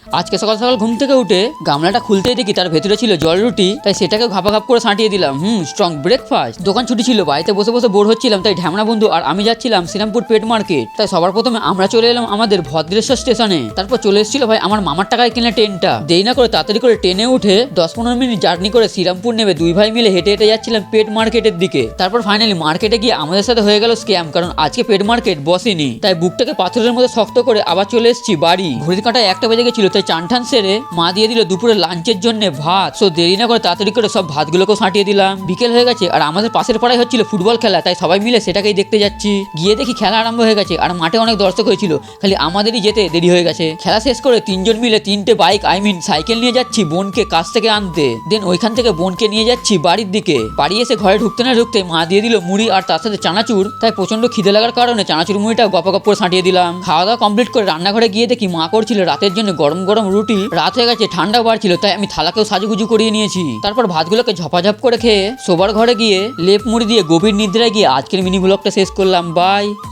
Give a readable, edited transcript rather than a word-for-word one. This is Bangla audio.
আজকে সকাল সকাল ঘুম থেকে উঠে গামলাটা খুলতেই দেখি তার ভেতরে ছিল জল রুটি, তাই সেটাকে ঘাপাঘাপ করে সাঁটিয়ে দিলাম। Strong breakfast. দোকান ছুটি ছিল, বাড়িতে বসে বসে বোর হচ্ছিলাম, তাই ঢ্যামনা বন্ধু আর আমি যাচ্ছিলাম শ্রীরামপুর পেট মার্কেট। তাই সবার প্রথমে আমরা চলে এলাম আমাদের ভদ্রেশ্বর স্টেশনে। তারপর চলে এসেছিল ভাই আমার মামার টাকায় কিনা ট্রেনটা। দেরি না করে তাড়াতাড়ি করে ট্রেনে উঠে 10-15 মিনিট জার্নি করে শ্রীরামপুর নেমে দুই ভাই মিলে হেঁটে হেঁটে যাচ্ছিলাম পেট মার্কেটের দিকে। তারপর ফাইনালি মার্কেটে গিয়ে আমাদের সাথে হয়ে গেল স্ক্যাম, কারণ আজকে পেট মার্কেট বসেনি। তাই বুকটাকে পাথরের মধ্যে শক্ত করে আবার চলে এসেছি বাড়ি। ঘড়ির কাঁটায় 1টা বেজে গেছিল, তাই চান সেরে মা দিয়ে দিল দুপুরে লাঞ্চের জন্য ভাত। সো দেরি না করে তাড়াতাড়ি করে সব ভাতগুলোকেও সাঁটিয়ে দিলাম। বিকেল হয়ে গেছে আর আমাদের পাশের পাড়ায় হচ্ছিল ফুটবল খেলা, তাই সবাই মিলে সেটাকেই দেখতে যাচ্ছি। গিয়ে দেখি খেলা আরম্ভ হয়ে গেছে আর মাঠে অনেক দর্শক হয়েছিল, খালি আমাদেরই যেতে দেরি হয়ে গেছে। খেলা শেষ করে 3জন মিলে 3টে বাইক সাইকেল নিয়ে যাচ্ছি বোনকে কাছ থেকে আনতে। দেন ওইখান থেকে বোনকে নিয়ে যাচ্ছি বাড়ির দিকে। বাড়ি এসে ঘরে ঢুকতে না ঢুকতে মা দিয়ে দিল মুড়ি আর তার সাথে চানাচুর। তাই প্রচন্ড খিদে লাগার কারণে চানাচুর মুড়িটা গপ করে সাঁটিয়ে দিলাম। খাওয়া দাওয়া কমপ্লিট করে রান্নাঘরে গিয়ে দেখি মা করছিল রাতের জন্য গরম গরম রুটি। রাত হয়ে গেছে, ঠান্ডা বাড়ছিল, তাই আমি থালাকেও সাজুগুজু করিয়ে নিয়েছি। তারপর ভাতগুলোকে ঝপাঝপ করে খেয়ে শোবার ঘরে গিয়ে লেপ মুড়ি দিয়ে গভীর নিদ্রায় গিয়ে আজকের মিনি ব্লগটা শেষ করলাম। বাই।